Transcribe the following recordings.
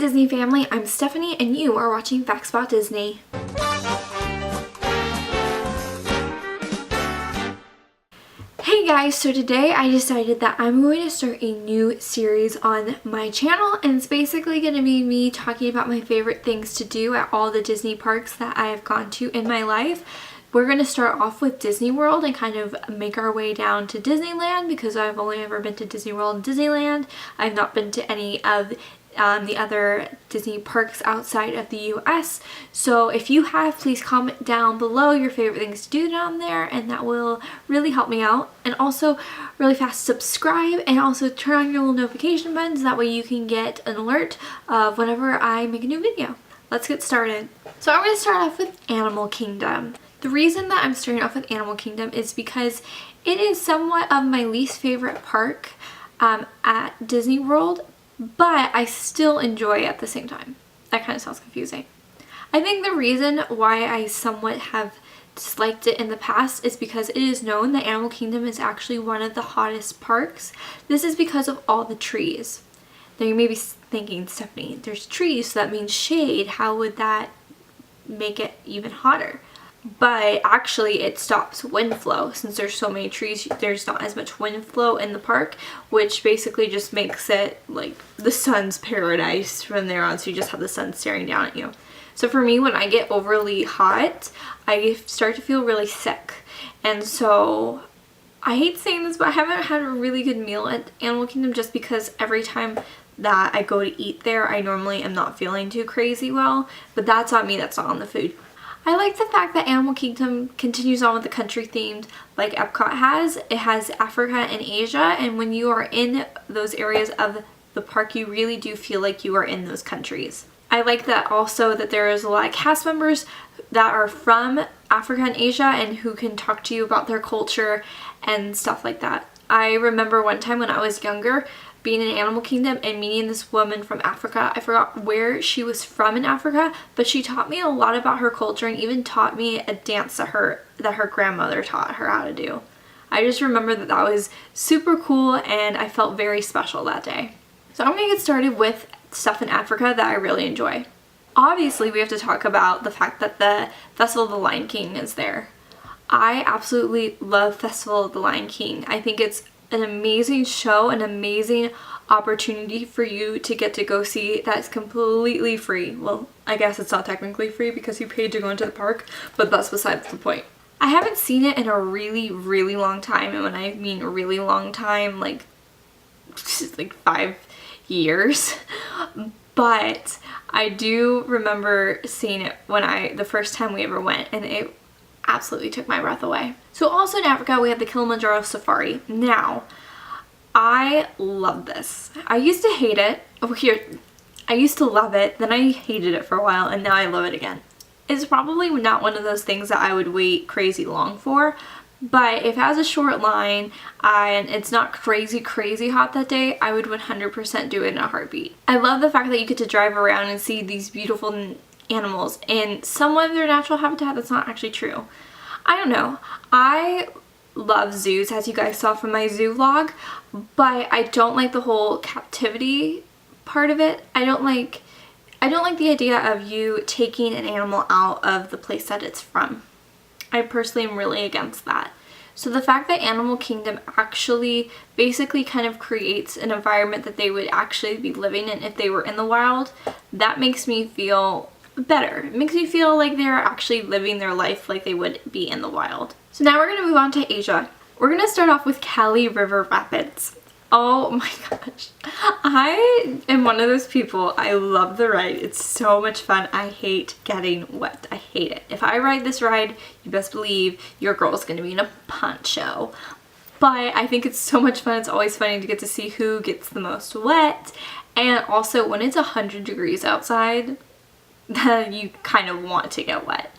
Disney family, I'm Stephanie and you are watching Facts About Disney. Hey guys, so today I decided that I'm going to start a new series on my channel, and it's basically going to be me talking about my favorite things to do at all the Disney parks that I have gone to in my life. We're going to start off with Disney World and kind of make our way down to Disneyland because I've only ever been to Disney World and Disneyland. I've not been to any of the other Disney parks outside of the US. So if you have, please comment down below your favorite things to do down there, and that will really help me out. And also really fast subscribe and also turn on your little notification buttons, that way you can get an alert of whenever I make a new video. Let's get started. So I'm going to start off with Animal Kingdom. The reason that I'm starting off with Animal Kingdom is because it is somewhat of my least favorite park at Disney World, but I still enjoy it at the same time. That kind of sounds confusing. I think the reason why I somewhat have disliked it in the past is because it is known that Animal Kingdom is actually one of the hottest parks. This is because of all the trees. Now you may be thinking, Stephanie, there's trees, so that means shade. How would that make it even hotter? But actually it stops wind flow. Since there's so many trees, there's not as much wind flow in the park, which basically just makes it like the sun's paradise from there on. So you just have the sun staring down at you. So for me, when I get overly hot, I start to feel really sick. And so I hate saying this, but I haven't had a really good meal at Animal Kingdom just because every time that I go to eat there, I normally am not feeling too crazy well. But that's on me, that's not on the food. I like the fact that Animal Kingdom continues on with the country themed like Epcot has. It has Africa and Asia, and when you are in those areas of the park, you really do feel like you are in those countries. I like that also that there is a lot of cast members that are from Africa and Asia and who can talk to you about their culture and stuff like that. I remember one time when I was younger being in Animal Kingdom and meeting this woman from Africa. I forgot where she was from in Africa, but she taught me a lot about her culture and even taught me a dance that her grandmother taught her how to do. I just remember that was super cool and I felt very special that day. So I'm going to get started with stuff in Africa that I really enjoy. Obviously, we have to talk about the fact that the Festival of the Lion King is there. I absolutely love Festival of the Lion King. I think it's an amazing show, an amazing opportunity for you to get to go see that's completely free. Well, I guess it's not technically free because you paid to go into the park, but that's besides the point. I haven't seen it in a really, really long time, and when I mean a really long time, like 5 years. But I do remember seeing it when the first time we ever went, and it absolutely took my breath away. So also in Africa, we have the Kilimanjaro Safari. Now, I love this. I used to hate it. I used to love it, then I hated it for a while, and now I love it again. It's probably not one of those things that I would wait crazy long for, but if it has a short line and it's not crazy hot that day, I would 100% do it in a heartbeat. I love the fact that you get to drive around and see these beautiful animals in somewhat of their natural habitat. That's not actually true. I don't know. I love zoos, as you guys saw from my zoo vlog, but I don't like the whole captivity part of it. I don't like the idea of you taking an animal out of the place that it's from. I personally am really against that. So the fact that Animal Kingdom actually basically kind of creates an environment that they would actually be living in if they were in the wild, that makes me feel better. It makes me feel like they're actually living their life like they would be in the wild. So now we're going to move on to Asia. We're going to start off with Cali River Rapids. Oh my gosh. I am one of those people. I love the ride. It's so much fun. I hate getting wet. I hate it. If I ride this ride, you best believe your girl's going to be in a poncho. But I think it's so much fun. It's always funny to get to see who gets the most wet. And also when it's 100 degrees outside, then you kind of want to get wet.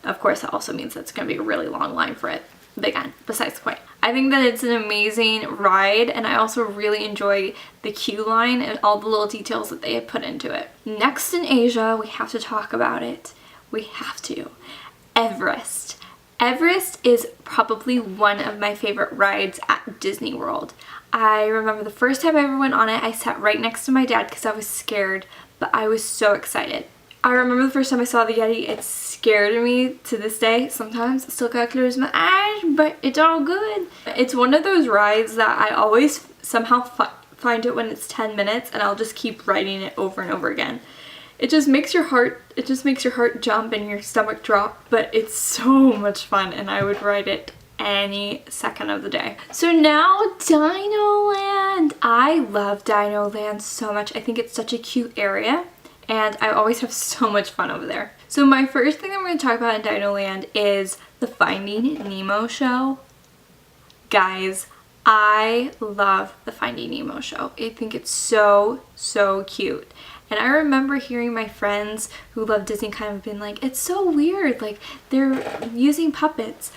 Of course, that also means that's going to be a really long line for it. But again, besides the point. I think that it's an amazing ride, and I also really enjoy the queue line and all the little details that they have put into it. Next in Asia, we have to talk about it. We have to. Everest. Everest is probably one of my favorite rides at Disney World. I remember the first time I ever went on it, I sat right next to my dad because I was scared, but I was so excited. I remember the first time I saw the Yeti, it scared me to this day. Sometimes I still gotta close my eyes, but it's all good. It's one of those rides that I always somehow find it when it's 10 minutes and I'll just keep riding it over and over again. It just makes your heart jump and your stomach drop, but it's so much fun and I would ride it any second of the day. So now Dinoland. I love Dinoland so much. I think it's such a cute area and I always have so much fun over there. So my first thing I'm going to talk about in Dinoland is the Finding Nemo show. Guys, I love the Finding Nemo show. I think it's so cute. And I remember hearing my friends who love Disney kind of being like, it's so weird, like they're using puppets.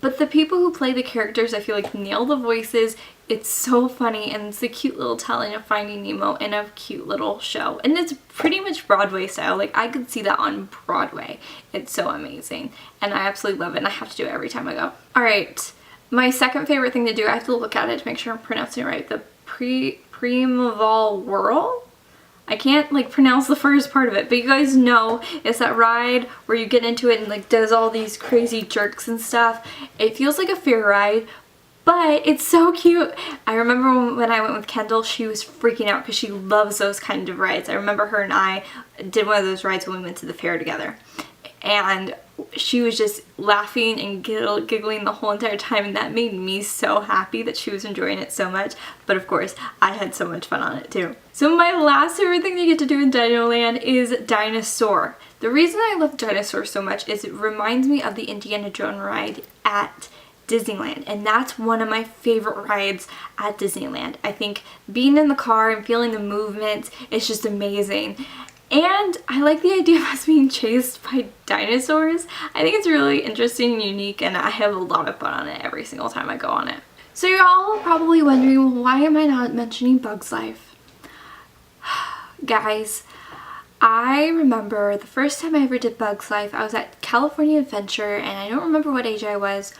But the people who play the characters, I feel like nail the voices. It's so funny and it's a cute little telling of Finding Nemo in a cute little show. And it's pretty much Broadway style. Like I could see that on Broadway. It's so amazing. And I absolutely love it and I have to do it every time I go. Alright, my second favorite thing to do, I have to look at it to make sure I'm pronouncing it right. The Primeval Whirl? I can't like pronounce the first part of it, but you guys know it's that ride where you get into it and like does all these crazy jerks and stuff. It feels like a fair ride, but it's so cute. I remember when I went with Kendall, she was freaking out because she loves those kind of rides. I remember her and I did one of those rides when we went to the fair together. And she was just laughing and giggling the whole entire time, and that made me so happy that she was enjoying it so much. But of course, I had so much fun on it too. So my last favorite thing to get to do in Dinoland is Dinosaur. The reason I love Dinosaur so much is it reminds me of the Indiana Jones ride at Disneyland, and that's one of my favorite rides at Disneyland. I think being in the car and feeling the movement is just amazing. And I like the idea of us being chased by dinosaurs. I think it's really interesting and unique, and I have a lot of fun on it every single time I go on it. So you're all probably wondering, well, why am I not mentioning Bugs Life? Guys, I remember the first time I ever did Bugs Life, I was at California Adventure, and I don't remember what age I was,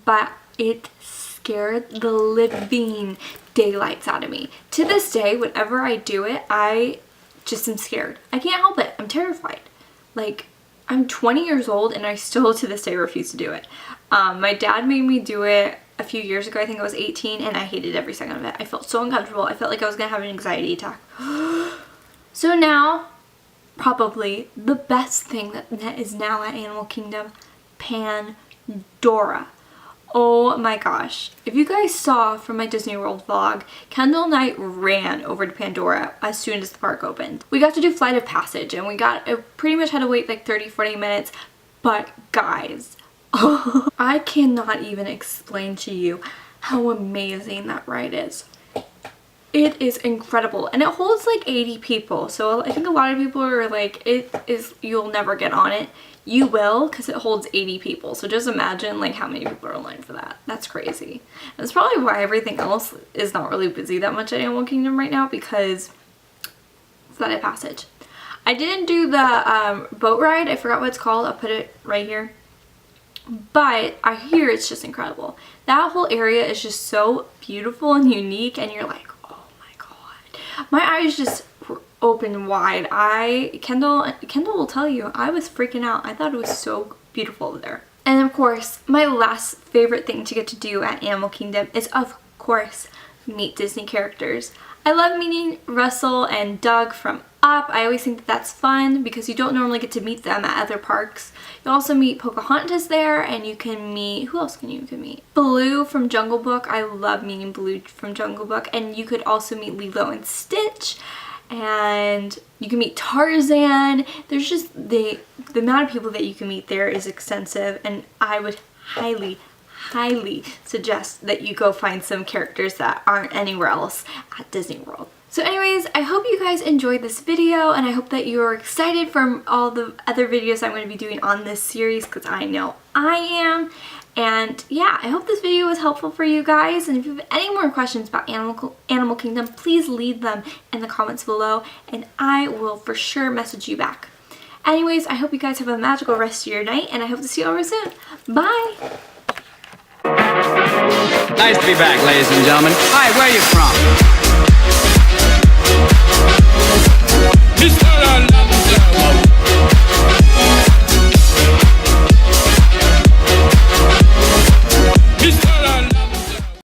but it scared the living daylights out of me. To this day, whenever I do it, I just am scared. I can't help it. I'm terrified. Like, I'm 20 years old and I still to this day refuse to do it. My dad made me do it a few years ago. I think I was 18 and I hated every second of it. I felt so uncomfortable. I felt like I was gonna have an anxiety attack. So now, probably the best thing that is now at Animal Kingdom, Pandora. Oh my gosh. If you guys saw from my Disney World vlog, Kendall and I ran over to Pandora as soon as the park opened. We got to do Flight of Passage and we pretty much had to wait like 30-40 minutes, but guys, I cannot even explain to you how amazing that ride is. It is incredible and it holds like 80 people, so I think a lot of people are like, you'll never get on it. You will, because it holds 80 people. So just imagine like how many people are online for that. That's crazy. And that's probably why everything else is not really busy that much at Animal Kingdom right now, because Flight of Passage. I didn't do the boat ride. I forgot what it's called. I'll put it right here. But I hear it's just incredible. That whole area is just so beautiful and unique, and you're like, oh my god. My eyes just open wide. Kendall will tell you, I was freaking out. I thought it was so beautiful over there. And of course, my last favorite thing to get to do at Animal Kingdom is, of course, meet Disney characters. I love meeting Russell and Doug from Up. I always think that that's fun because you don't normally get to meet them at other parks. You also meet Pocahontas there, and you can meet, who else can you meet? Blue from Jungle Book. I love meeting Blue from Jungle Book. And you could also meet Lilo and Stitch. And you can meet Tarzan. There's just the amount of people that you can meet there is extensive, and I would highly suggest that you go find some characters that aren't anywhere else at Disney World. So anyways, I hope you guys enjoyed this video, and I hope that you're excited for all the other videos I'm going to be doing on this series, because I know I am. And yeah, I hope this video was helpful for you guys, and if you have any more questions about Animal Kingdom, please leave them in the comments below and I will for sure message you back. Anyways, I hope you guys have a magical rest of your night, and I hope to see you over soon. Bye! Nice to be back, ladies and gentlemen. Hi, where are you from?